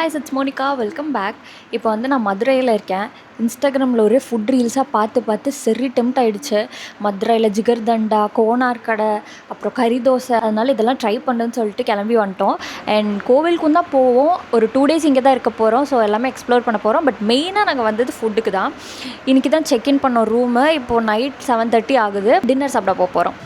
guys, it's Monica. Welcome back. இப்போ வந்து நான் மதுரையில் இருக்கேன். இன்ஸ்டாகிராமில் ஒரு ஃபுட் ரீல்ஸாக பார்த்து சரி டெம்ட் ஆகிடுச்சு. மதுரையில் ஜிகர்தண்டா, கோனார் கடை, அப்புறம் கறி தோசை, அதனால் இதெல்லாம் ட்ரை பண்ணுன்னு சொல்லிட்டு கிளம்பி வந்துட்டோம். அண்ட் கோவிலுக்கும் தான் போவோம். ஒரு 2 days இங்கே தான் இருக்க போகிறோம். ஸோ எல்லாமே எக்ஸ்ப்ளோர் பண்ண போகிறோம். பட் மெயினாக நாங்கள் வந்தது ஃபுட்டுக்கு தான். இன்றைக்கி தான் செக்இன் பண்ணோம் ரூமு. இப்போது நைட் 7:30 ஆகுது. டின்னர் சாப்பிட போகிறோம்.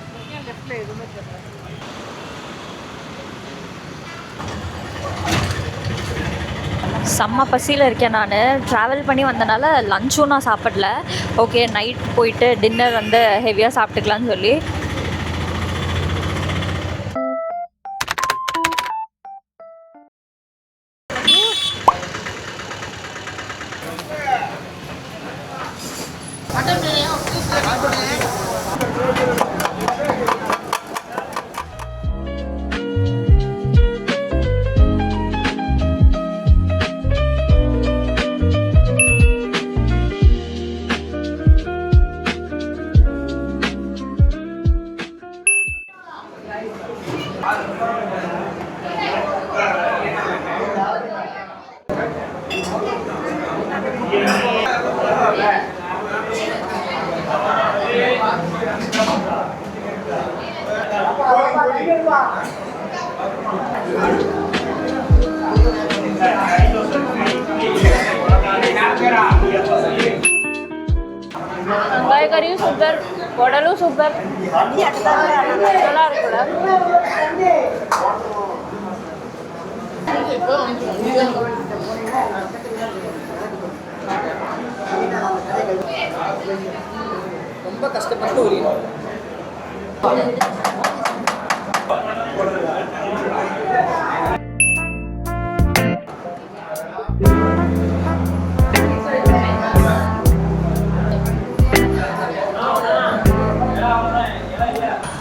செம்ம பசியில் இருக்கேன். நான் ட்ராவல் பண்ணி வந்தனால லஞ்சும் நான் சாப்பிடல. ஓகே, நைட் போயிட்டு டின்னர் வந்து ஹெவியாக சாப்பிட்டுக்கலான்னு சொல்லி வெங்காய கறியும் சூப்பர், குடலும் சூப்பர், நல்லா இருக்குல்ல. ரொம்ப கஷ்டப்பட்டு ஒரு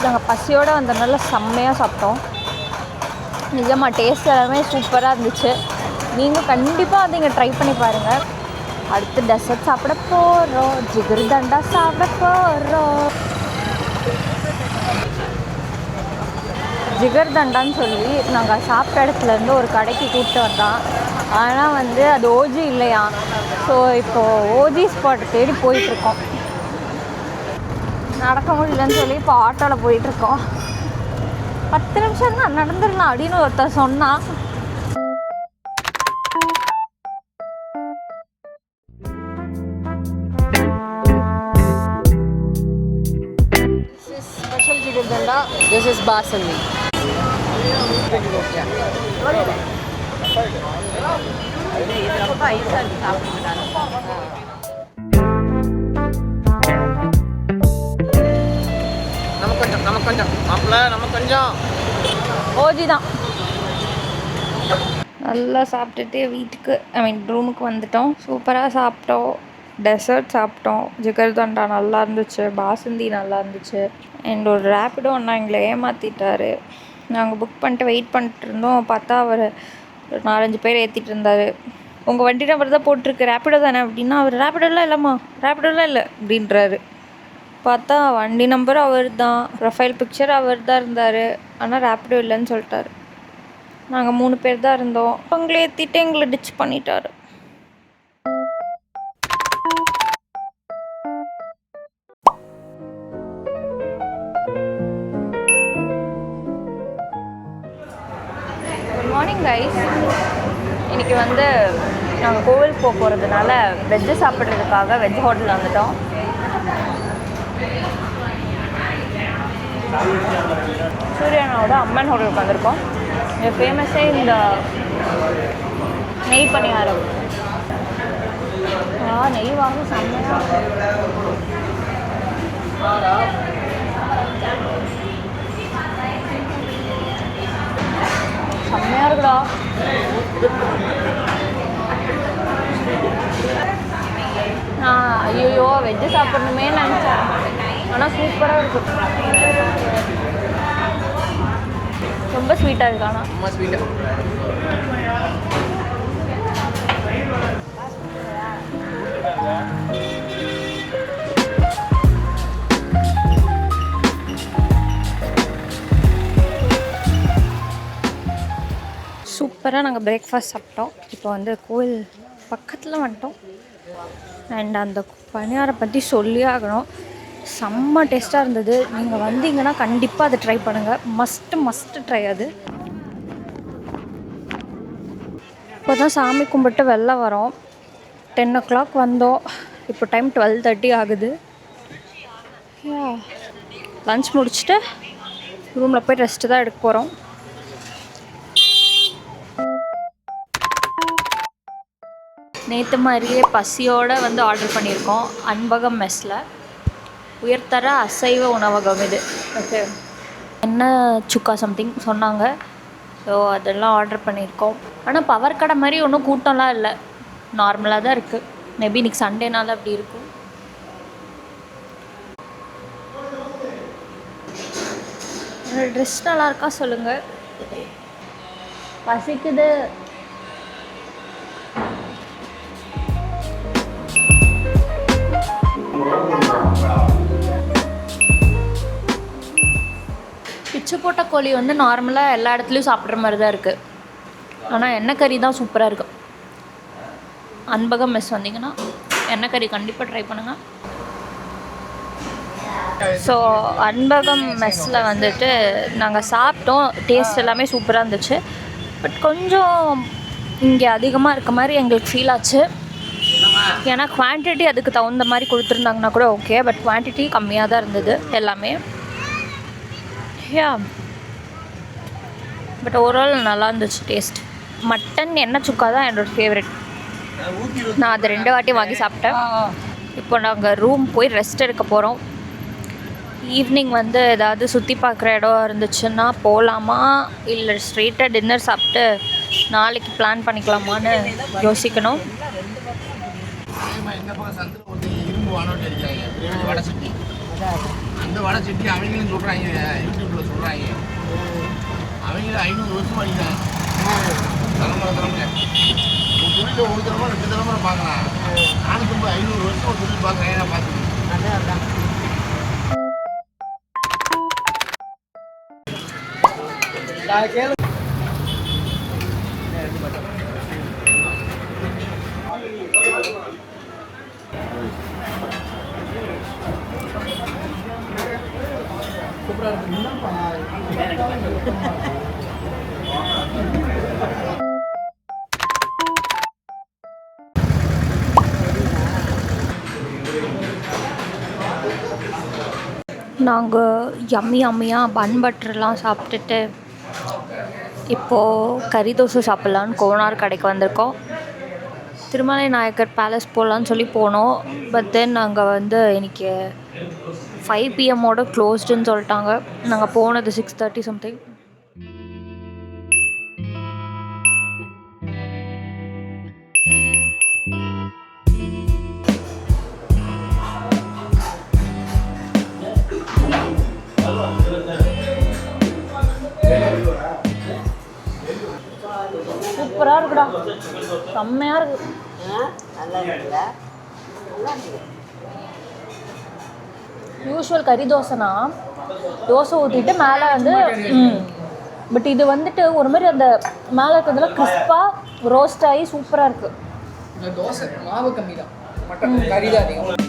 நாங்கள் பசியோடு வந்ததுனால செம்மையாக சாப்பிட்டோம். நிஜமாக டேஸ்ட் எல்லாமே சூப்பராக இருந்துச்சு. நீங்கள் கண்டிப்பாக அதை இங்கே ட்ரை பண்ணி பாருங்கள். அடுத்து டெசர்ட் சாப்பிட போகிறோம். ஜிகர்தண்டா சாப்பிட போகிறோம். ஜிகர்தண்டான்னு சொல்லி நாங்கள் சாப்பிட்ட இடத்துலேருந்து ஒரு கடைக்கு கூப்பிட்டு வந்தோம். ஆனால் வந்து அது ஓஜி இல்லையா. ஸோ இப்போது ஓஜி ஸ்பாட் தேடி போயிட்டுருக்கோம். நடக்க முடியலன்னு சொல்லி இப்போ ஆட்டோவில் போயிட்டுருக்கோம். 10 நிமிஷம் தான் நடந்துடலாம் அப்படின்னு ஒருத்தர் சொன்னான். Special jigarthanda, this is basundi. நம்ம கொஞ்சம் ஓஜி தான். நல்லா சாப்பிட்டுட்டு வீட்டுக்கு ரூமுக்கு வந்துட்டோம். சூப்பராக சாப்பிட்டோம். டெசர்ட் சாப்பிட்டோம். ஜிகர்தண்டா நல்லா இருந்துச்சு, பாசந்தி நல்லா இருந்துச்சு. அண்ட் ஒரு ரேப்பிடோ ஒன்றா எங்களை ஏமாற்றிட்டாரு. நாங்கள் புக் பண்ணிட்டு வெயிட் பண்ணிட்டு இருந்தோம். பார்த்தா அவர் 4-5 பேர் ஏற்றிட்டு இருந்தார். உங்கள் வண்டி நம்பர் தான் போட்டிருக்கு, ரேப்பிடோ தானே அப்படின்னா, அவர் ரேப்பிடோலாம் இல்லைம்மா, ரேப்பிடோலாம் இல்லை அப்படின்றாரு. பார்த்தா வண்டி நம்பர் அவர் தான், ப்ரொஃபைல் பிக்சர் அவர் தான் இருந்தார். ஆனால் ரேப்பிடோ இல்லைன்னு சொல்லிட்டாரு. நாங்கள் 3 பேர் தான் இருந்தோம். அவங்களே ஏற்றிட்டு எங்களை டிச் பண்ணிட்டாரு. Good morning guys. இன்றைக்கி வந்து நாங்கள் கோவிலுக்கு போகிறதுனால வெஜ்ஜு சாப்பிட்றதுக்காக வெஜ் ஹோட்டலில் வந்துட்டோம். சூர்யானாவோட அம்மன் ஹோட்டலுக்கு வந்திருக்கோம். இது ஃபேமஸே இந்த நெய் பணியாரம். நெய் வாங்க செம்மையாக செம்மையாக இருக்குடா. ஐயோ வெஜ்ஜு சாப்பிட்ணுமே நினச்சேன். ஆனால் சூப்பராக இருக்கும். ரொம்ப ஸ்வீட்டாக இருக்கு. ஆனால் ரொம்ப ஸ்வீட்டாக சூப்பராக நாங்கள் பிரேக்ஃபாஸ்ட் சாப்பிட்டோம். இப்போ வந்து கோயில் பக்கத்தில் வந்துட்டோம். அண்ட் அந்த பணியாரம் பற்றி சொல்லியே ஆகணும், செம்ம டேஸ்ட்டாக இருந்தது. நீங்கள் வந்தீங்கன்னா கண்டிப்பாக அதை ட்ரை பண்ணுங்கள். மஸ்ட்டு ட்ரை அது. இப்போ தான் சாமி கும்பிட்டு வெளில வரோம். 10 o'clock வந்தோம். இப்போ டைம் 12:30 ஆகுது. லன்ச் முடிச்சுட்டு ரூமில் போய் ரெஸ்ட்டு தான் எடுக்க போகிறோம். நேற்று மாதிரியே பசியோடு வந்து ஆர்டர் பண்ணியிருக்கோம். அன்பகம் மெஸ்ஸில் உயர்தர அசைவ உணவகம் இது. ஓகே, என்ன சுக்கா சம்திங் சொன்னாங்க. ஸோ அதெல்லாம் ஆர்டர் பண்ணியிருக்கோம். ஆனால் பவர் கடை மாதிரி ஒன்றும் கூட்டம்லாம் இல்லை, நார்மலாக தான் இருக்குது. மேபி இன்றைக்கி சண்டேனால அப்படி இருக்கும். ட்ரெஸ் நல்லா இருக்கா சொல்லுங்கள். பசிக்குது. பிச்சு போட்ட கோழி வந்து நார்மலாக எல்லா இடத்துலையும் சாப்பிட்ற மாதிரி தான் இருக்குது. ஆனால் எண்ணெய் கறி தான் சூப்பராக இருக்குது. அன்பகம் மெஸ் வந்தீங்கன்னா எண்ணெய் கறி கண்டிப்பாக ட்ரை பண்ணுங்கள். ஸோ அன்பகம் மெஸ்ஸில் வந்துட்டு நாங்கள் சாப்பிட்டோம். டேஸ்ட் எல்லாமே சூப்பராக இருந்துச்சு. பட் கொஞ்சம் இங்கே அதிகமாக இருக்க மாதிரி எங்களுக்கு ஃபீல் ஆச்சு. ஏன்னா குவான்டிட்டி அதுக்கு தகுந்த மாதிரி கொடுத்துருந்தாங்கன்னா கூட ஓகே, பட் குவான்டிட்டி கம்மியாக தான் இருந்தது எல்லாமே. பட் ஓவரால் நல்லா இருந்துச்சு டேஸ்ட். மட்டன் எண்ணெய் சுக்கா தான் என்னோடய ஃபேவரெட். நான் அதை 2 வாட்டி வாங்கி சாப்பிட்டேன். இப்போ நாங்கள் ரூம் போய் ரெஸ்ட் எடுக்க போகிறோம். ஈவினிங் வந்து ஏதாவது சுற்றி பார்க்குற இடம் இருந்துச்சுன்னா போகலாமா, இல்லை ஸ்ட்ரெயிட்டாக டின்னர் சாப்பிட்டு நாளைக்கு பிளான் பண்ணிக்கலாமான்னு யோசிக்கணும். அந்த வடை சட்டி அவங்களும் சொல்கிறாங்க, யூடியூப்பில் சொல்கிறாங்க. அவங்களும் 500 வருஷம் அடிக்கிறாங்க. தலைமுறை ஒரு தொழில் ஒரு தலைமுறை 2 தலைமுறை பார்க்கலாம். நானும் 500 வருஷம் ஒரு தொழில் பார்க்குறேன். நான் பார்த்துக்கேன். நாங்கள் யம்மியாக பன் பட்டர்லாம் சாப்பிட்டுட்டு இப்போது கறி தோசை சாப்பிட்லான்னு கோனார் கடைக்கு வந்திருக்கோம். திருமலை நாயக்கர் பேலஸ் போகலான்னு சொல்லி போனோம். பட் தென் நாங்கள் வந்து இன்றைக்கி 5 PM க்ளோஸ்டுன்னு சொல்லிட்டாங்க. நாங்கள் போனது 6:30 சம்திங். சூப்பராக இருக்குடா, செம்மையாக இருக்குது. யூஸ்வல் கறி தோசைனா தோசை ஊற்றிட்டு மேலே வந்து பட் இது வந்துட்டு ஒரு மாதிரி அந்த மேலே இருக்கிறதுல கிறிஸ்பாக ரோஸ்ட் ஆகி சூப்பராக இருக்குது. இந்த தோசை மாவு கம்மி தான், மட்டன் கறி தான் அதிகம்.